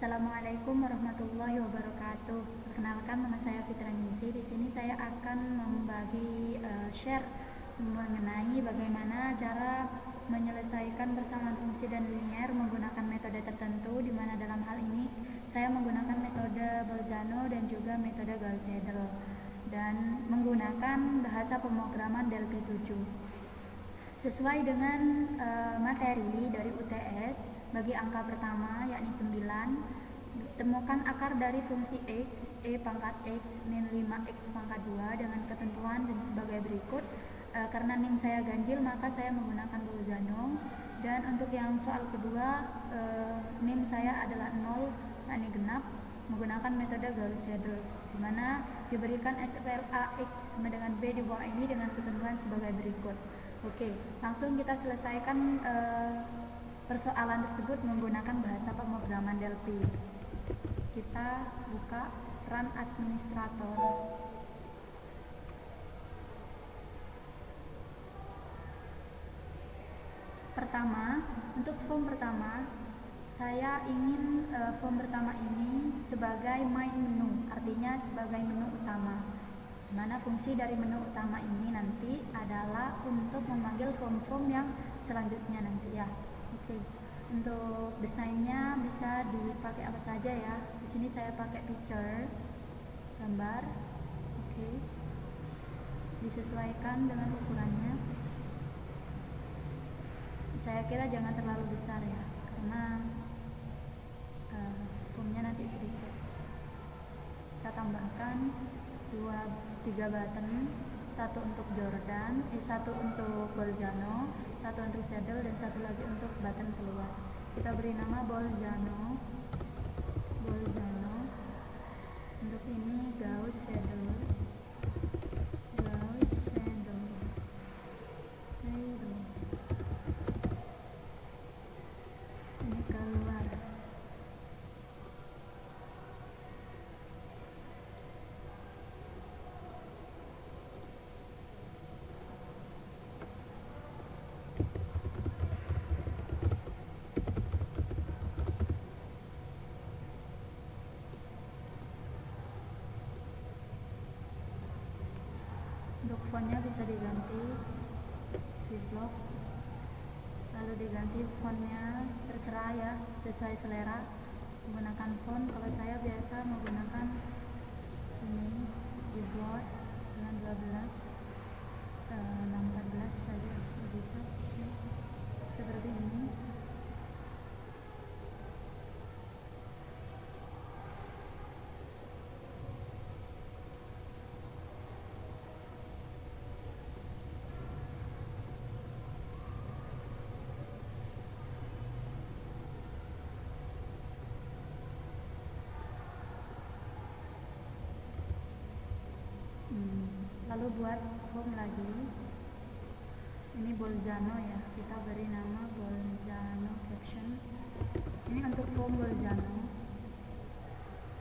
Assalamualaikum warahmatullahi wabarakatuh. Perkenalkan, nama saya Fitra Ningsi. Di sini saya akan membagi share mengenai bagaimana cara menyelesaikan persamaan fungsi dan linier menggunakan metode tertentu, di mana dalam hal ini saya menggunakan metode Bolzano dan juga metode Gauss-Seidel dan menggunakan bahasa pemrograman Delphi 7. Sesuai dengan materi dari UTS, bagi angka pertama yakni 9, temukan akar dari fungsi X, E pangkat X min 5X pangkat 2 dengan ketentuan dan sebagai berikut. Karena nim saya ganjil, maka saya menggunakan Bolzano. Dan untuk yang soal kedua, nim saya adalah 0, yakni genap, menggunakan metode Gauss-Seidel, di mana diberikan SPL AX sama dengan B di bawah ini dengan ketentuan sebagai berikut. Oke, langsung kita selesaikan persoalan tersebut menggunakan bahasa pemrograman Delphi. Kita buka Run Administrator. Pertama, untuk form pertama, saya ingin form pertama ini sebagai main menu, artinya sebagai menu utama. Mana fungsi dari menu utama ini nanti adalah untuk memanggil form-form yang selanjutnya nanti ya. Oke. Untuk desainnya bisa dipakai apa saja ya. Di sini saya pakai picture, gambar. Oke. Disesuaikan dengan ukurannya. Saya kira jangan terlalu besar ya, karena formnya nanti sedikit. Kita tambahkan 3 button, satu untuk Jordan, satu untuk Bolzano, satu untuk Seidel, dan satu lagi untuk button keluar. Kita beri nama Bolzano. Untuk ini Gauss-Seidel. Ini keluar. Untuk fontnya bisa diganti di blok, lalu diganti fontnya, terserah ya, sesuai selera menggunakan font. Kalau saya biasa menggunakan ini keyboard dengan 12 14 saja bisa ya. Seperti ini. Lalu buat form lagi, ini Bolzano ya, kita beri nama Bolzano caption. Ini untuk form Bolzano,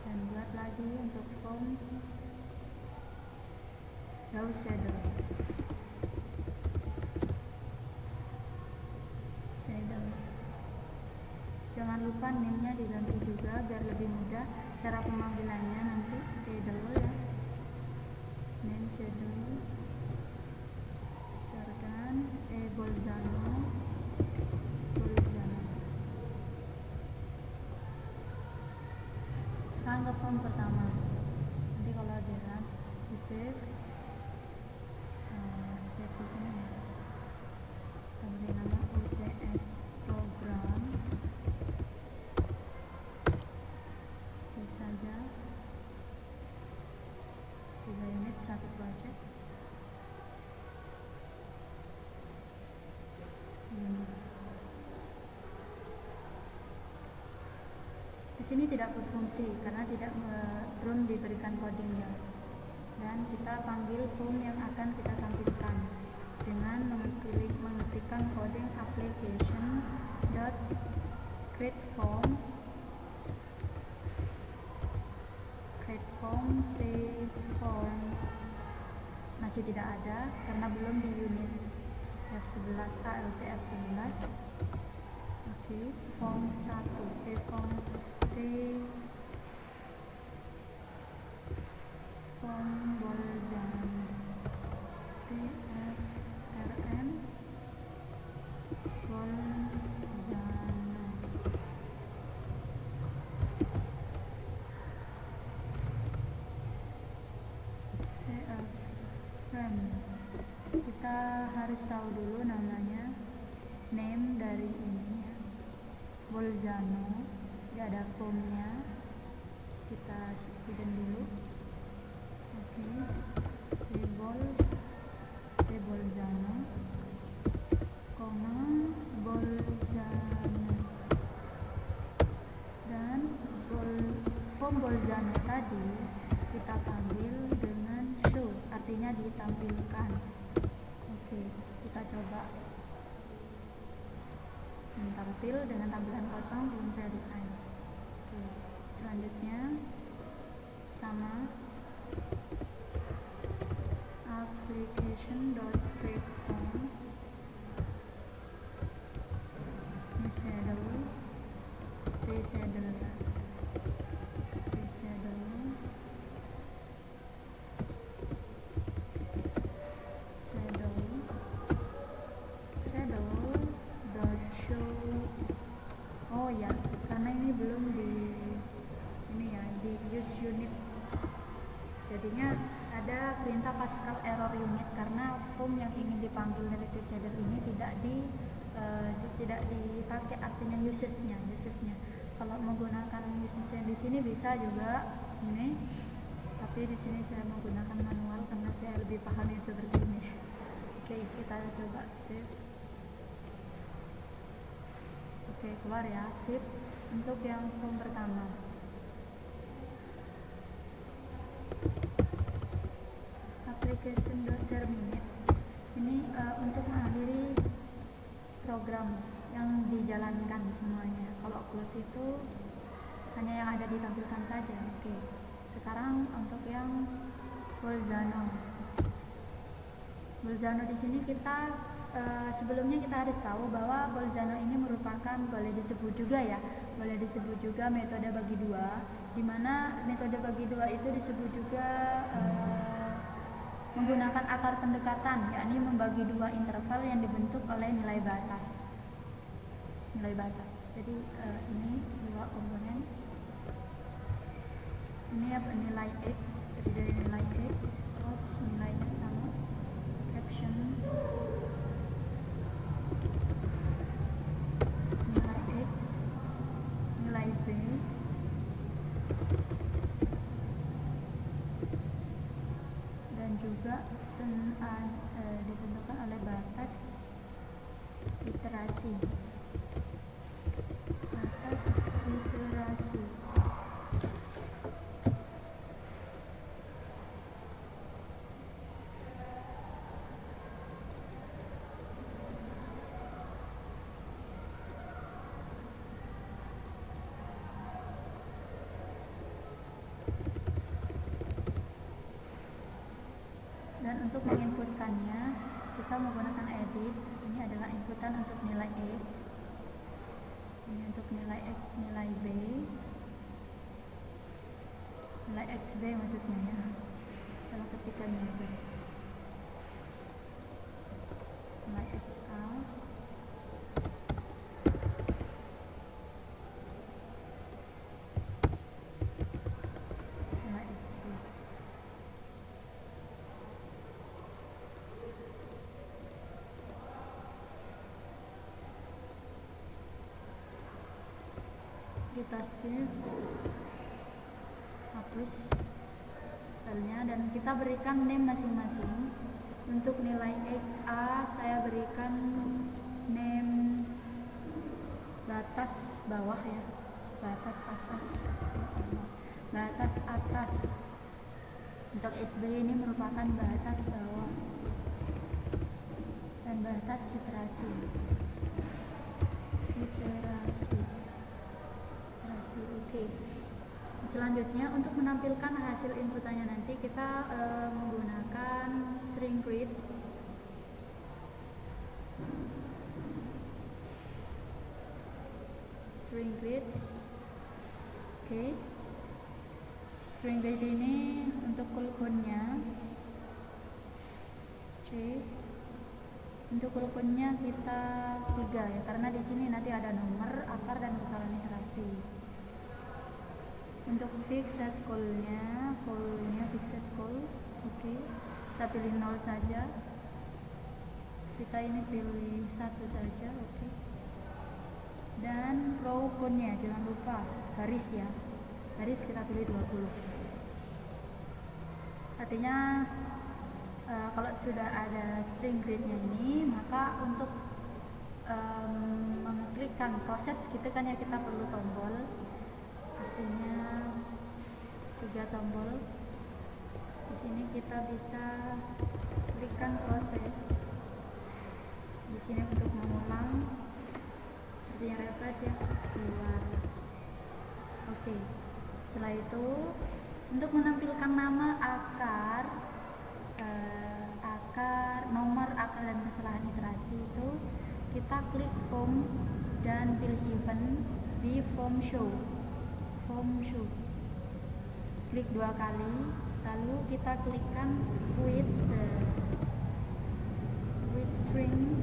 dan buat lagi untuk form Gauss-Seidel. Jangan lupa nimnya diganti juga biar lebih mudah cara pemanggilannya nanti. Seidel ya, name Seidel, Jordan, Bolzano. Sekarang ke form pertama. Nanti kalau di run, di save di sini ya. Kita beri nama UTS program. Save saja. 3 unit, 1 project. Di sini tidak berfungsi karena belum diberikan codingnya. Dan kita panggil form yang akan kita tampilkan dengan mengetikkan coding application dot create form form masih tidak ada karena belum di unit F11 ALT F11. Oke, form 1 form T form Bolzano T F R M Bolzano. T F frame. Kita harus tahu dulu namanya, name dari ini Bolzano, tidak ada formnya, kita hidden dulu. Oke, Bolzano, koma Bolzano, dan form Bolzano tadi kita panggil dengan show, artinya ditampilkan. Oke, kita coba tampil dengan tampilan kosong, belum saya desain. Oke, selanjutnya sama application.createForm ini shadow shadow dot show. Oh ya, karena ini belum di use unit, jadinya ada perintah Pascal error unit karena form yang ingin dipanggil dari shader ini tidak dipakai artinya usesnya. Kalau menggunakan usesnya di sini bisa juga ini, tapi di sini saya menggunakan manual karena saya lebih paham yang seperti ini. Oke, kita coba save. Oke, keluar ya, sip. Untuk yang form pertama, application.terminate ini untuk mengakhiri program yang dijalankan semuanya. Kalau close itu hanya yang ada ditampilkan saja. Oke, sekarang untuk yang Bolzano di sini kita sebelumnya kita harus tahu bahwa Bolzano ini merupakan boleh disebut juga metode bagi dua, di mana metode bagi dua itu disebut juga menggunakan akar pendekatan, yakni membagi dua interval yang dibentuk oleh nilai batas. Jadi ini dua komponen, ini nilai x, jadi dari nilai x, nilainya sama, caption nilai x, nilai b, dan juga ditentukan oleh batas iterasi. Dan untuk menginputkannya kita menggunakan edit. Ini adalah inputan untuk nilai x, ini untuk nilai x, nilai b, nilai xb maksudnya ya, salah ketikannya b, nilai xa, nilai xb. Kita save, hapus filenya, dan kita berikan name masing-masing. Untuk nilai xa saya berikan name batas bawah ya, batas atas. Untuk xb ini merupakan batas bawah dan batas iterasi. Oke. Selanjutnya untuk menampilkan hasil inputannya nanti kita menggunakan string grid. Oke. String grid ini untuk kulkunnya. Oke. Untuk rukunnya kita 3 ya, karena di sini nanti ada nomor, akar, dan kesalahan iterasi. Untuk fixed call-nya fixed call, oke. Kita pilih 0 saja. Kita ini pilih 1 saja, oke. Dan row count-nya jangan lupa garis ya. Garis kita pilih 20. Artinya kalau sudah ada string grid-nya ini, maka untuk mengeklikkan proses kita kan ya, kita perlu tombol. Artinya 3 tombol. Di sini kita bisa klikkan proses. Di sini untuk mengulang, artinya refresh ya, keluar. Oke. Setelah itu untuk menampilkan nama, akar, nomor, akar, dan kesalahan iterasi itu kita klik form dan pilih event di form show. Klik 2 kali, lalu kita klikkan with string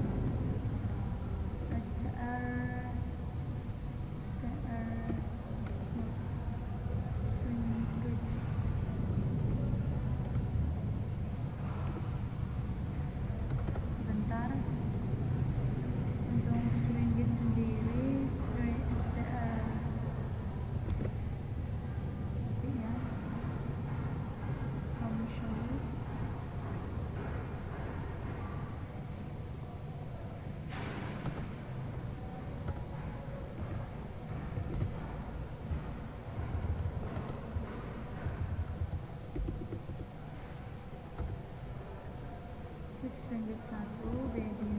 string grid 1 bedding.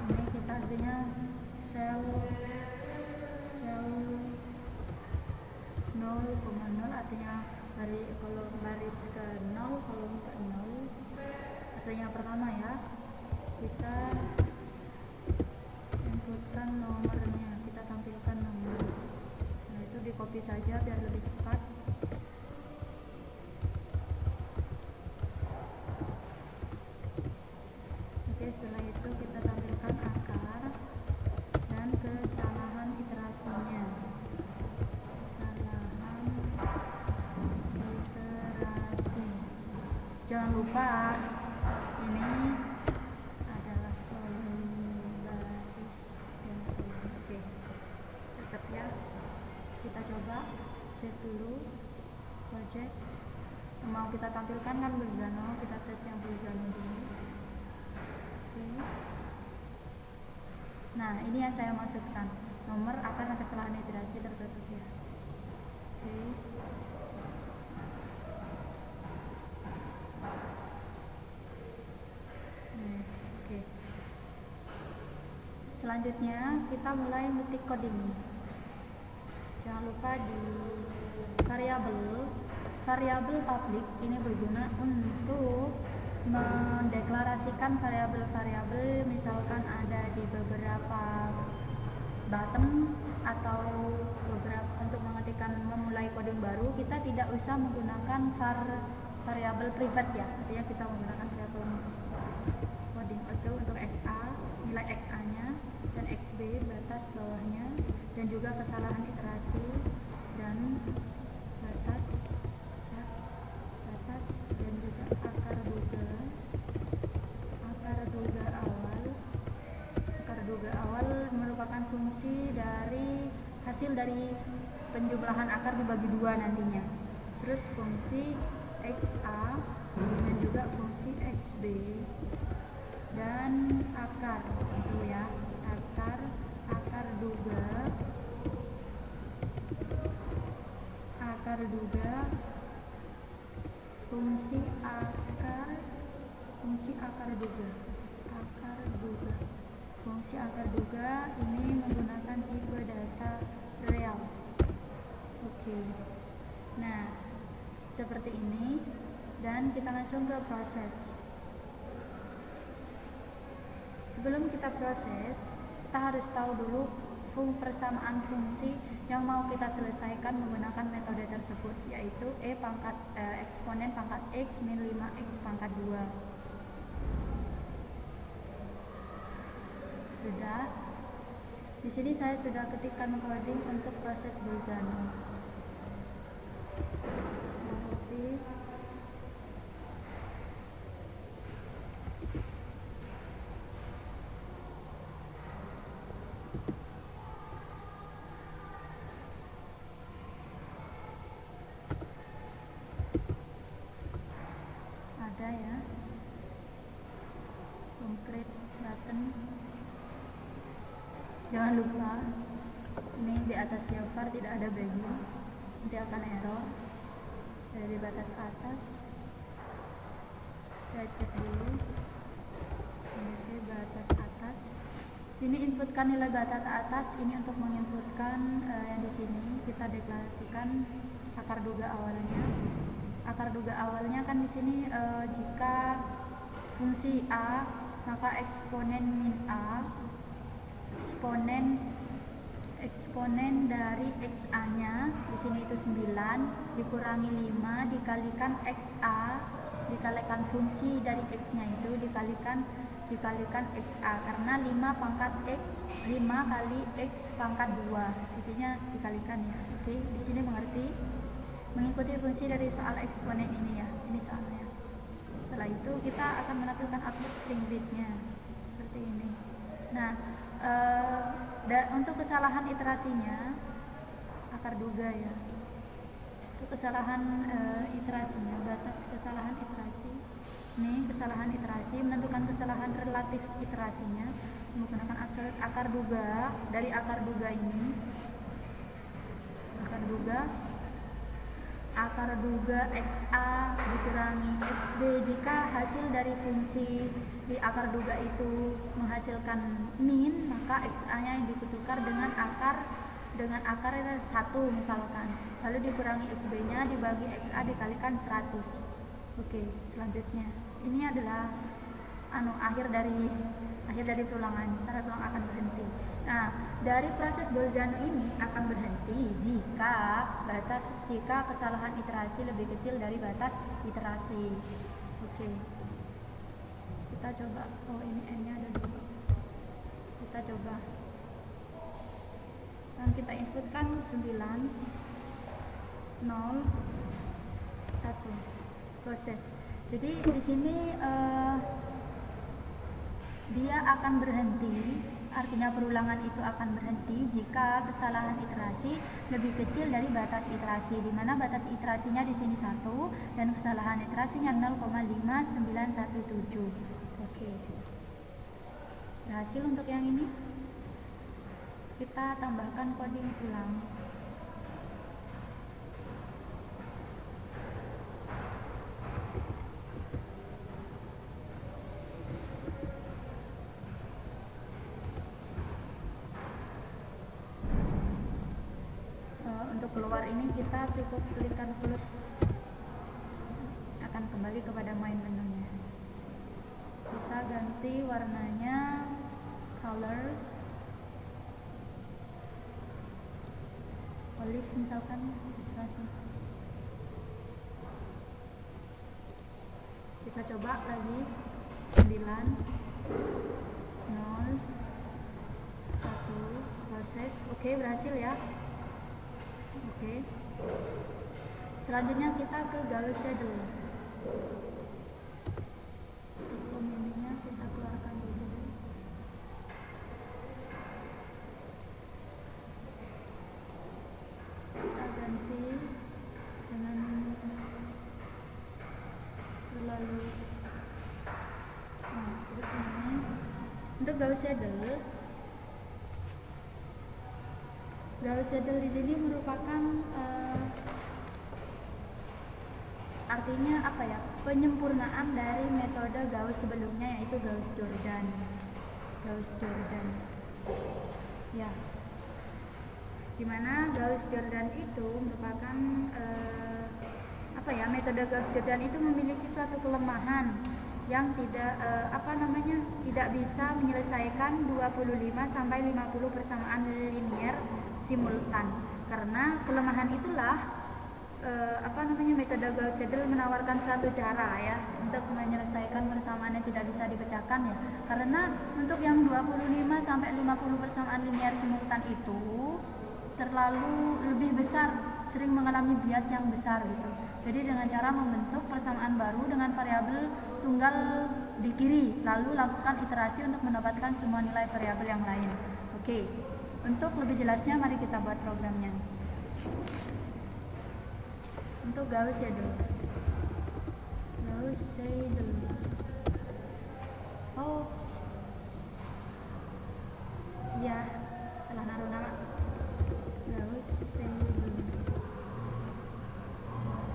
Ini kita artinya sel 0,0, artinya kalau baris ke 0, kolom ke 0. Artinya pertama ya, kita inputkan nomornya, kita tampilkan nomor. Setelah itu di copy saja biar lebih cepat. Setelah itu kita tampilkan akar dan kesalahan iterasinya. Jangan lupa ini adalah kolom baris dan kolom. Oke, tetap ya. Kita coba save dulu project. Mau kita tampilkan kan Bolzano, kita tes yang Bolzano dulu. Nah, ini yang saya maksudkan, nomor, akar, dan kesalahan iterasi tertutup ya. Oke. Selanjutnya kita mulai ngetik coding. Jangan lupa di variabel public ini berguna untuk mendeklarasikan variabel-variabel, misalkan ada di beberapa button atau beberapa untuk memulai coding baru, kita tidak usah menggunakan variabel private ya. Artinya kita menggunakan variabel coding itu untuk XA, nilai XA-nya, dan XB batas bawahnya, dan juga kesalahan iterasi dan batas dan juga akar duga awal merupakan fungsi dari hasil dari penjumlahan akar dibagi 2 nantinya. Terus fungsi XA dan juga fungsi XB dan akar itu ya, akar duga, fungsi akar duga ini menggunakan tipe data real. Oke. Nah, seperti ini, dan kita langsung ke proses. Sebelum kita proses, kita harus tahu dulu persamaan fungsi yang mau kita selesaikan menggunakan metode tersebut, yaitu eksponen pangkat X min 5X pangkat 2. Sudah. Di sini saya sudah ketikkan coding untuk proses Bolzano. Ada ya, concrete button. Jangan lupa ini di atas var tidak ada begin, nanti akan error. Dari batas atas saya cek dulu. Oke, batas atas ini inputkan nilai batas atas ini untuk menginputkan yang di sini kita deklarasikan akar duga awalnya. Akar duga awalnya kan di sini jika fungsi a, maka eksponen min a, eksponen dari xa-nya di sini itu 9 dikurangi 5 dikalikan xa, dikalikan fungsi dari x-nya itu dikalikan xa, karena 5 pangkat x, 5 kali x pangkat 2, jadinya dikalikan ya. Oke, di sini mengerti? Mengikuti fungsi dari soal eksponen ini ya, ini soalnya. Setelah itu kita akan menampilkan output string bitnya seperti ini. Nah, untuk kesalahan iterasinya akar duga ya. Untuk kesalahan iterasinya, batas kesalahan iterasi. Ini kesalahan iterasi, menentukan kesalahan relatif iterasinya menggunakan absolute akar duga. Dari akar duga ini, akar duga xa dikurangi xb, jika hasil dari fungsi di akar duga itu menghasilkan min, maka xa-nya yang ditukar dengan akar 1 misalkan, lalu dikurangi xb-nya dibagi xa dikalikan 100. Oke, selanjutnya ini adalah akhir dari perulangan, syarat ulang akan berhenti. Nah, dari proses Bolzano ini akan berhenti jika kesalahan iterasi lebih kecil dari batas iterasi. Oke. Kita coba. Oh, ini n-nya ada 2. Kita coba. Dan kita inputkan 9 0 1 proses. Jadi di sini dia akan berhenti, artinya perulangan itu akan berhenti jika kesalahan iterasi lebih kecil dari batas iterasi, di mana batas iterasinya di sini 1 dan kesalahan iterasinya 0,5917. Oke. Berhasil untuk yang ini. Kita tambahkan coding ulang. Untuk keluar ini kita cukup klikkan plus, akan kembali kepada main menunya. Kita ganti warnanya color olive misalkan, ilustrasi. Kita coba lagi 9 0 1 proses. Oke, berhasil ya. Oke. Selanjutnya kita ke Gauss Shadow. Untuk pemilihannya kita keluarkan dulu. Kita ganti dengan terlalu seperti ini. Untuk Gauss Shadow di sini merupakan artinya apa ya? Penyempurnaan dari metode Gauss sebelumnya, yaitu Gauss-Jordan. Ya. Dimana Gauss-Jordan itu merupakan metode Gauss-Jordan itu memiliki suatu kelemahan, yang tidak bisa menyelesaikan 25 sampai 50 persamaan linear simultan. Karena kelemahan itulah metode Gauss-Seidel menawarkan suatu cara ya untuk menyelesaikan persamaan yang tidak bisa dipecahkan ya. Karena untuk yang 25 sampai 50 persamaan linear simultan itu terlalu lebih besar, sering mengalami bias yang besar gitu. Jadi dengan cara membentuk persamaan baru dengan variabel tunggal di kiri, lalu lakukan iterasi untuk mendapatkan semua nilai variabel yang lain. Oke, untuk lebih jelasnya mari kita buat programnya. Untuk Gauss-Seidel. Oops. Ya, salah naruh nama.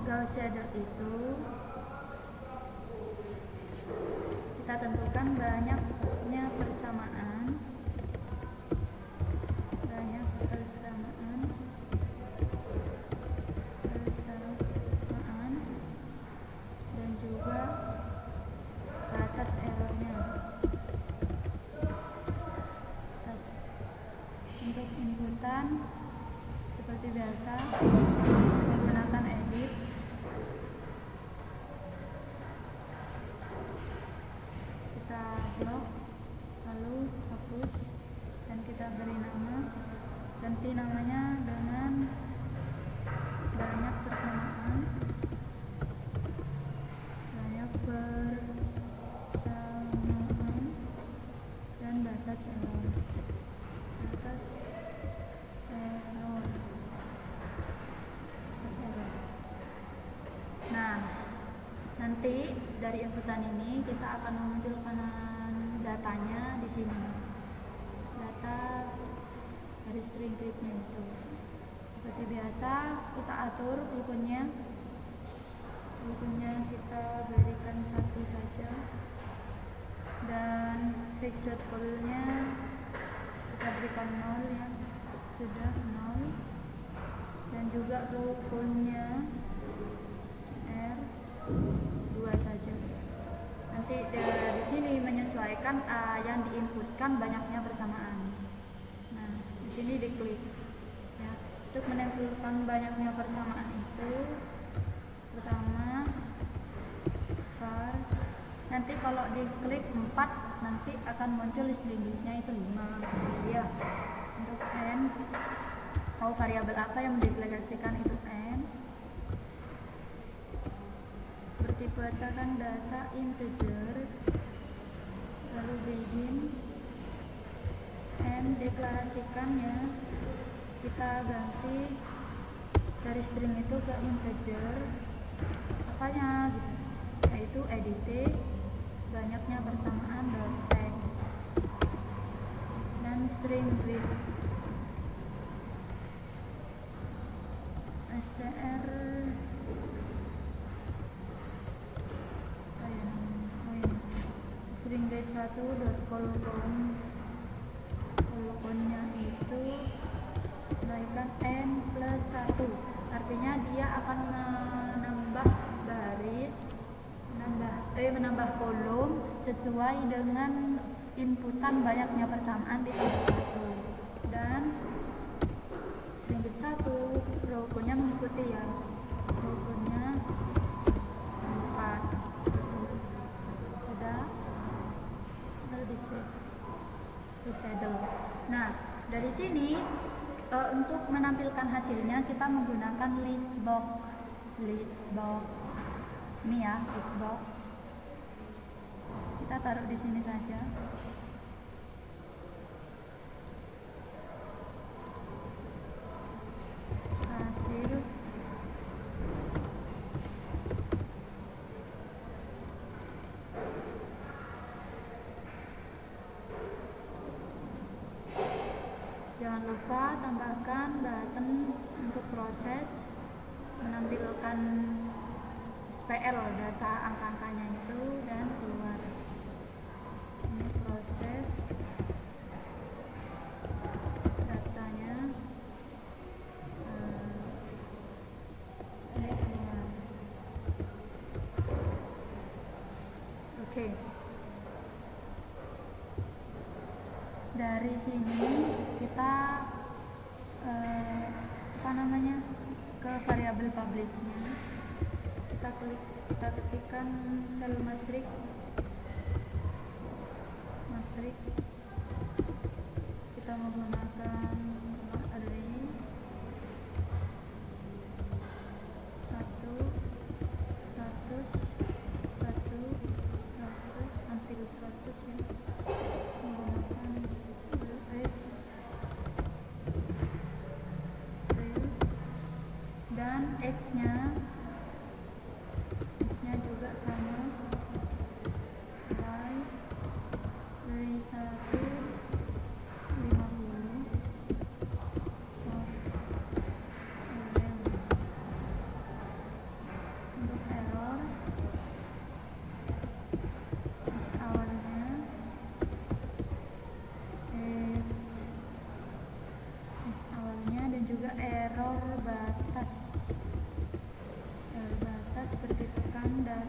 Gauss-Seidel itu kita tentukan banyaknya persamaan dan juga batas errornya. Untuk inputan seperti biasa menggunakan edit. Kita blok, lalu hapus dan kita beri nama, ganti namanya dengan banyak persamaan dan batas error. Nah, nanti dari inputan ini kita akan memunculkan datanya di sini. Data dari string gridnya itu. Seperti biasa kita atur rukunnya. Kita berikan satu saja. Dan fixed call-nya kita berikan 0 ya. Sudah 0. Dan juga rukunnya R2 saja. Nanti di sini menyesuaikan yang diinputkan banyaknya persamaan. Nah, di sini diklik ya. Untuk menempelkan banyaknya persamaan itu pertama var, nanti kalau diklik 4 nanti akan muncul string nya itu 5 ya. Untuk n mau variabel apa yang mendeklarasikan itu n, bertipe tekan data integer, lalu begin, n deklarasikannya kita ganti dari string itu ke integer apanya gitu, yaitu edit banyaknya persamaan .text dan string grid str string grid 1.colon-nya itu berikan n plus 1, artinya dia akan menambah kolom sesuai dengan inputan banyaknya persamaan di satu. Dan string grid 1 rukunnya mengikuti ya, rukunnya 4 betul. Sudah, lalu di Gauss-Seidel. Nah, dari sini untuk menampilkan hasilnya kita menggunakan listbox. Ini ya, listbox. Kita taruh di sini saja. Hasil jangan lupa tambahkan button untuk proses menampilkan SPL data angka-angkanya itu dan keluar. Ini proses datanya ini keluar. Oke, Dari sini kita ke variabel publiknya, kita ketikkan sel matrik, kita menggunakan array 1 100 until 100 ya, menggunakan real, dan x-nya juga sama, y dari 1 50 untuk error x awalnya dan juga error batas bertitikkan dan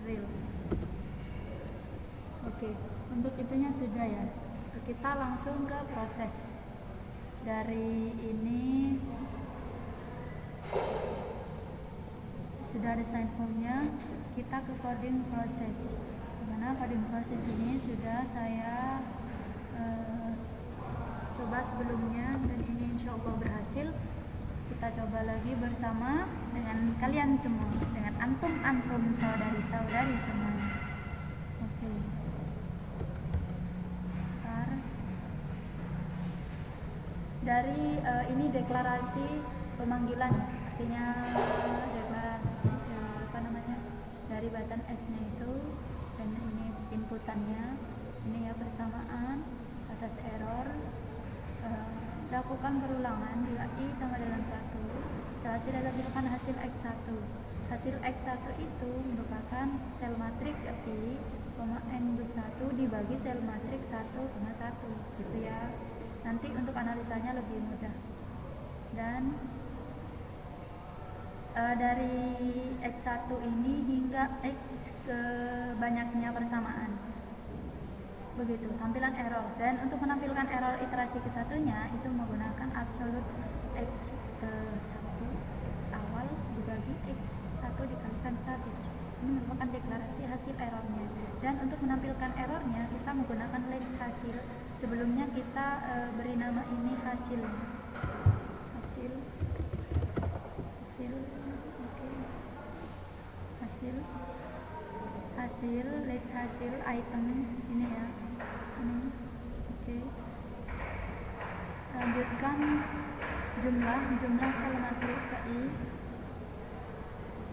real. Oke, untuk itunya sudah ya. Kita langsung ke proses. Dari ini sudah ada sign formnya, kita ke coding proses. Dimana coding proses ini sudah saya coba sebelumnya, dan ini insya Allah berhasil. Kita coba lagi bersama dengan kalian semua, dengan antum saudari-saudari semua. Oke. Dari ini deklarasi pemanggilan, artinya deklarasi dari button S-nya itu, dan ini inputannya, ini ya persamaan atas error. Lakukan perulangan bila i sama dengan 1, hasil ditampilkan hasil x1. Hasil x1 itu merupakan sel matrik i, n+1 dibagi sel matrik 1,1 gitu ya. Nanti untuk analisanya lebih mudah. Dan dari x1 ini hingga x ke banyaknya persamaan, begitu tampilan error. Dan untuk menampilkan error iterasi ke-1-nya itu menggunakan absolute x ke 1, x awal dibagi x1 dikalikan 100. Ini merupakan deklarasi hasil errornya. Dan untuk menampilkan errornya kita menggunakan length hasil. Sebelumnya kita beri nama ini hasil, length hasil item ini ya, ini. Oke. Lanjutkan jumlah sel matrik ke i,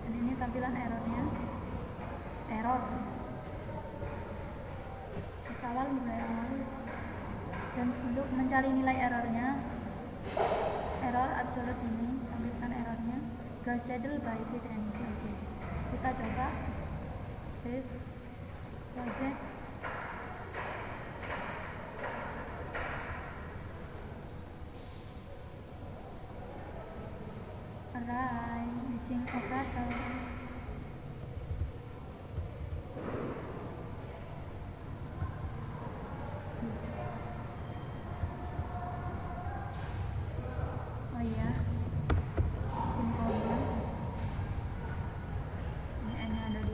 dan ini tampilan errornya, error awal mulai awal. Dan untuk mencari nilai errornya, error absolute ini, tampilkan errornya, Gauss Seidel by Fitranisi. Oke, kita coba save project. Alright, missing operator. Oh iya, simbolnya ini n-nya ada 2.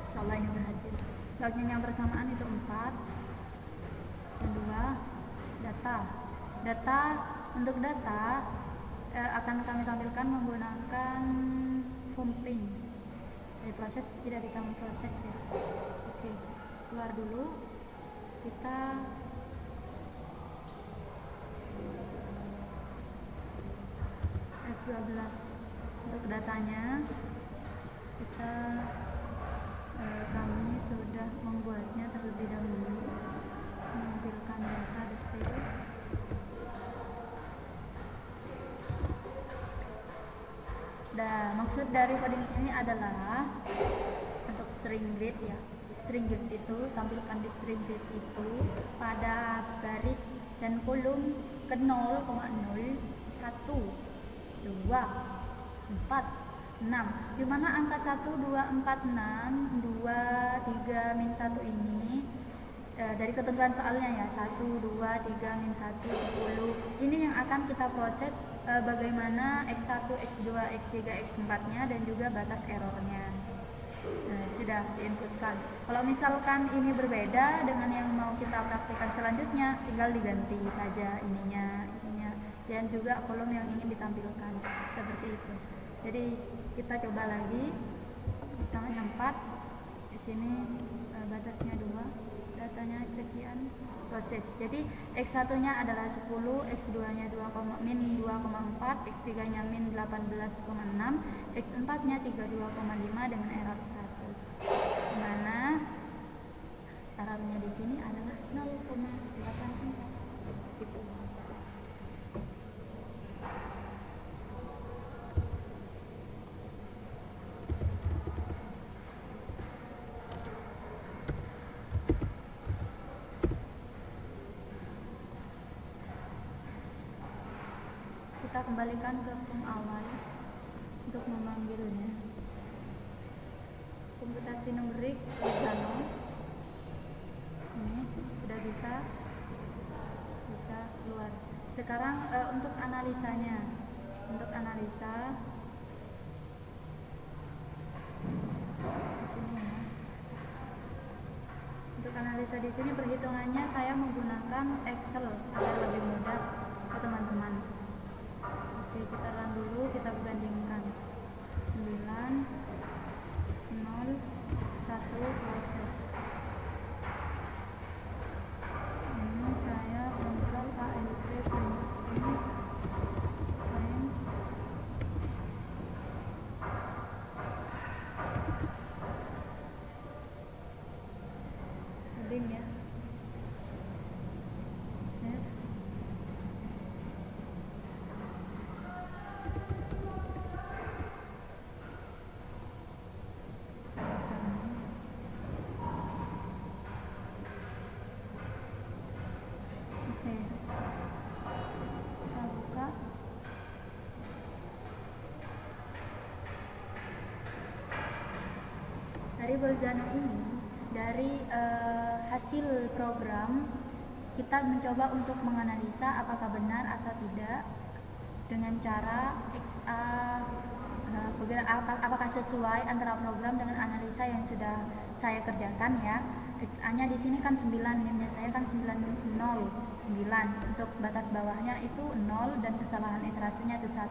Insyaallah ini berhasil. Lognya yang bersamaan itu 4 dan 2. Untuk data akan kami tampilkan menggunakan pumping. Dari proses tidak bisa memproses ya. Oke, keluar dulu. Kita F12 untuk datanya. Kami sudah membuatnya terlebih dahulu, menampilkan data detail. Dan maksud dari coding ini adalah untuk string grid ya. String grid itu tampilkan di string grid itu pada baris dan kolom ke 0,0, 1, 2, 4, 6, dimana angka 1, 2, 4, 6, 2, 3, min 1 ini dari ketentuan soalnya ya, 1, 2, 3, min 1, 10 ini yang akan kita proses bagaimana X1, X2, X3, X4 nya dan juga batas errornya. Nah, sudah diinputkan. Kalau misalkan ini berbeda dengan yang mau kita praktikkan selanjutnya, tinggal diganti saja ininya dan juga kolom yang ingin ditampilkan seperti itu. Jadi kita coba lagi, misalnya 4 di sini batasnya 2, datanya sekian, proses. Jadi X1 nya adalah 10, X2 nya min 2,4, X3 nya min 18,6, X4 nya 32,5 dengan error 100, dimana errornya di sini adalah 0,84 gitu. Kita kembalikan ke form awal untuk memanggilnya. Komputasi numerik Bolzano ini sudah bisa keluar. Sekarang untuk analisanya, untuk analisa di sini ya. Untuk analisa di sini perhitungannya saya menggunakan Excel agar lebih mudah ke teman-teman. Oke, kita run dulu, kita bandingkan 9, 0, 1 proses. Ini saya kontrol ALT print screen frame. Loading ya. Save. Dari Bolzano ini, dari hasil program kita mencoba untuk menganalisa apakah benar atau tidak dengan cara XA, apakah sesuai antara program dengan analisa yang sudah saya kerjakan ya. XA-nya di sini kan 9, NIM-nya saya kan 9, untuk batas bawahnya itu 0 dan kesalahan iterasinya itu 1.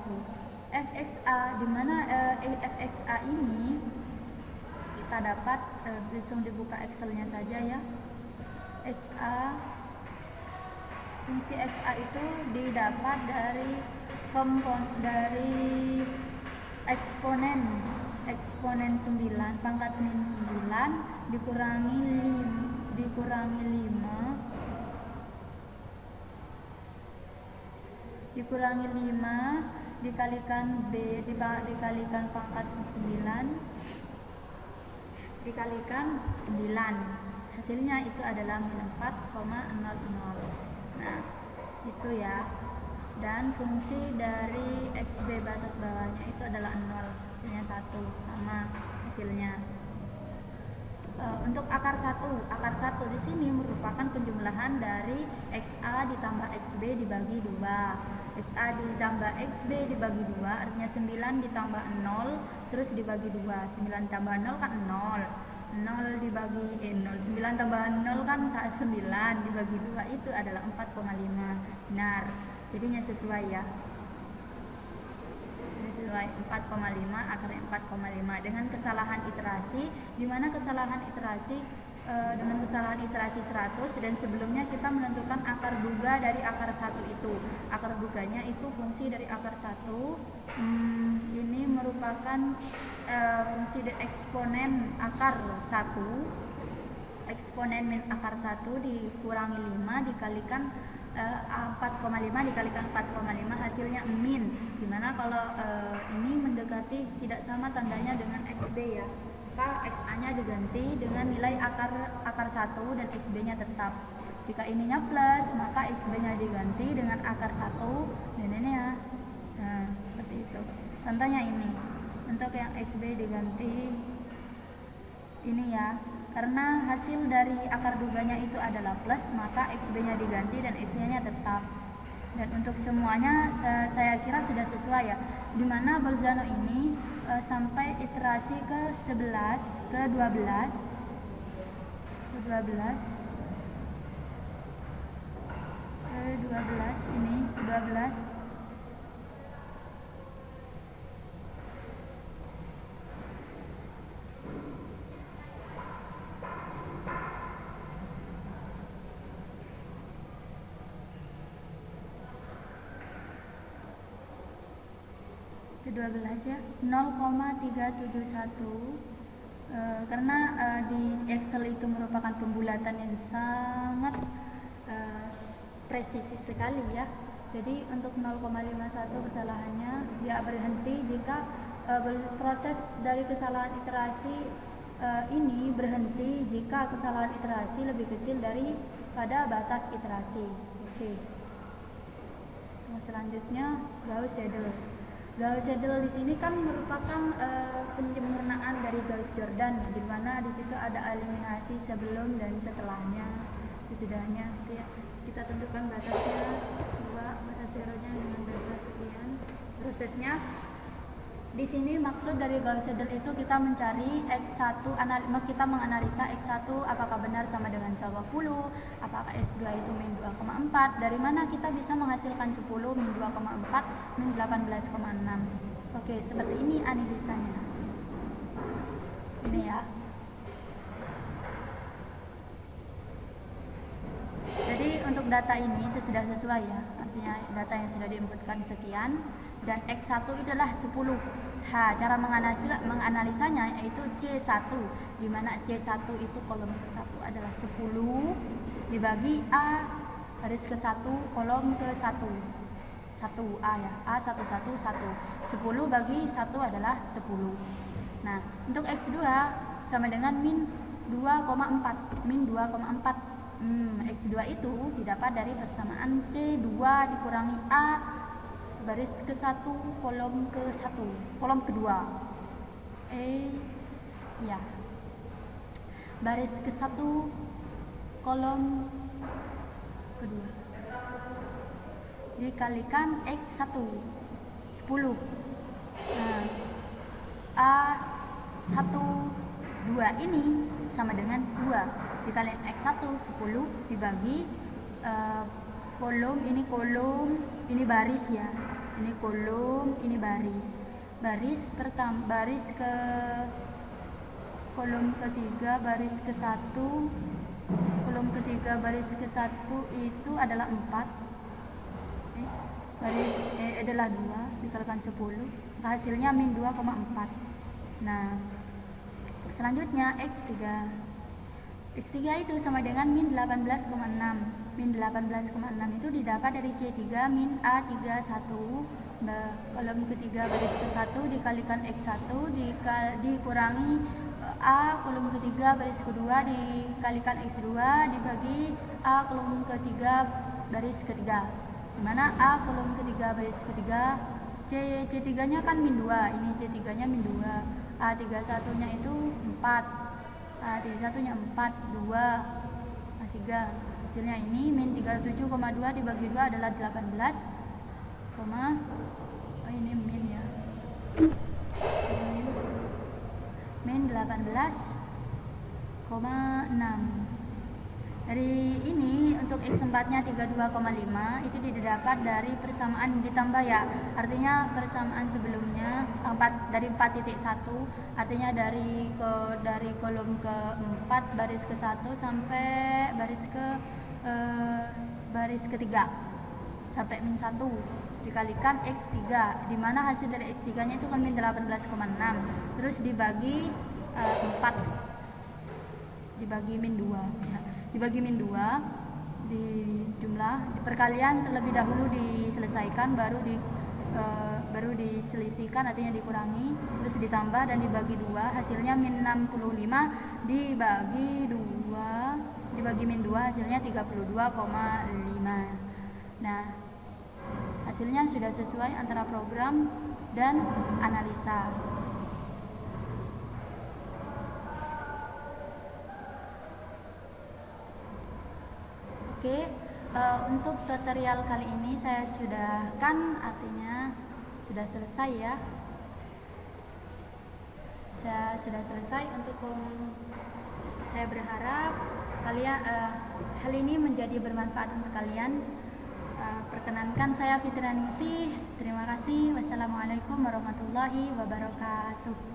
FXA, di mana FXA ini kita dapat langsung dibuka Excel-nya saja ya. Fungsi XA itu didapat dari eksponen 9 pangkat min 9 dikurangi 5 dikalikan B dikalikan pangkat 9 dikalikan 9, hasilnya itu adalah min 4,00. Nah itu ya, dan fungsi dari XB batas bawahnya itu adalah 0, hasilnya 1, sama hasilnya. Untuk akar 1 di sini merupakan penjumlahan dari XA ditambah XB dibagi 2. XA ditambah XB dibagi 2 artinya 9 ditambah 0 terus dibagi 2. 9 tambah 0 kan 0. 0 dibagi 9 tambah 0 kan 9 dibagi 2 itu adalah 4,5. Benar. Jadinya sesuai ya. Sesuai 4,5, akarnya 4,5 dengan kesalahan iterasi, di mana kesalahan iterasi dengan kesalahan iterasi 100 dan sebelumnya kita menentukan akar duga dari akar 1 itu. Akar duganya itu fungsi dari akar 1 ini merupakan fungsi dari eksponen akar 1, eksponen min akar 1 dikurangi 5 dikalikan 4,5 dikalikan 4,5 hasilnya min, dimana kalau ini mendekati tidak sama tandanya dengan XB ya, maka XA nya diganti dengan nilai akar 1 dan XB nya tetap. Jika ininya plus maka XB nya diganti dengan akar 1 dan ini ya. Nah seperti itu contohnya ini. untuk yang XB diganti ini ya, karena hasil dari akar duganya itu adalah plus, maka XB nya diganti dan XY nya tetap. Dan untuk semuanya saya kira sudah sesuai ya, dimana Bolzano ini sampai iterasi ke 11, ke 12, ini 12 ya, 0,371 karena di Excel itu merupakan pembulatan yang sangat presisi sekali ya. Jadi untuk 0,51 kesalahannya dia berhenti jika proses dari kesalahan iterasi ini berhenti jika kesalahan iterasi lebih kecil daripada batas iterasi. Oke. Selanjutnya Gauss-Seidel. Gauss-Seidel di sini kan merupakan penyempurnaan dari Gauss-Jordan, di mana di situ ada eliminasi sebelum dan setelahnya, sesudahnya gitu ya. Kita tentukan batasnya 2, batas zeronya dengan data sekian. Prosesnya di sini maksud dari Gauss-Seidel itu kita mencari X1, kita menganalisa X1 apakah benar sama dengan 10, apakah S2 itu min 2,4, dari mana kita bisa menghasilkan 10, min 2,4, min 18,6. Oke, seperti ini analisanya. Ini ya. Jadi untuk data ini sudah sesuai ya, artinya data yang sudah diinputkan sekian, dan X1 itulah 10. Cara menganalisanya yaitu C1, di mana C1 itu kolom ke-1 adalah 10 dibagi A garis ke-1 kolom ke-1. 1A ya, A11, 10 bagi 1 adalah 10. Nah, untuk X2 sama dengan min 2,4. Min 2,4. X2 itu didapat dari persamaan C2 dikurangi A baris ke-1 kolom ke-1, kolom kedua. Ya. Baris ke-1 kolom kedua. Dikalikan X1 10. Nah, A1 2 ini sama dengan 2 dikalikan X1 10 dibagi kolom, ini baris ya. Ini kolom, ini baris. Baris ke kolom ketiga baris ke-1. Kolom ketiga baris ke-1 itu adalah 4. Baris adalah 2 dikalikan 10. Hasilnya min 2,4. Nah, selanjutnya X3. X3 itu sama dengan min 18,6. Min 18,6 itu didapat dari C3 min A31 kolom ketiga baris ke-1 dikalikan X1 dikurangi A kolom ketiga baris kedua dikalikan X2 dibagi A kolom ketiga baris ketiga, dimana A kolom ketiga baris ketiga C3 nya kan min 2, ini C3 nya min 2, A31 nya itu 4, A31 nya 4, 2, A3. Hasilnya ini min 37,2 dibagi 2 adalah 18, ini min ya, min 18,6. Dari ini untuk X4 nya 32,5 itu didapat dari persamaan ditambah ya, artinya persamaan sebelumnya 4 dari 4.1, artinya dari kolom ke-4 baris ke-1 sampai baris ketiga sampai min 1 dikalikan X3, dimana hasil dari X3 nya itu kan min 18,6, terus dibagi 4 dibagi min 2 ya. Dibagi min 2 di jumlah di perkalian terlebih dahulu diselesaikan, baru diselisihkan, artinya dikurangi, terus ditambah dan dibagi 2, hasilnya min 65 dibagi min 2 hasilnya 32,5. Nah, hasilnya sudah sesuai antara program dan analisa. Oke, untuk tutorial kali ini saya sudahkan, artinya sudah selesai ya. Saya sudah selesai untuk saya berharap kalian hal ini menjadi bermanfaat untuk kalian. Perkenankan saya Fitri Ningsih. Terima kasih. Wassalamualaikum warahmatullahi wabarakatuh.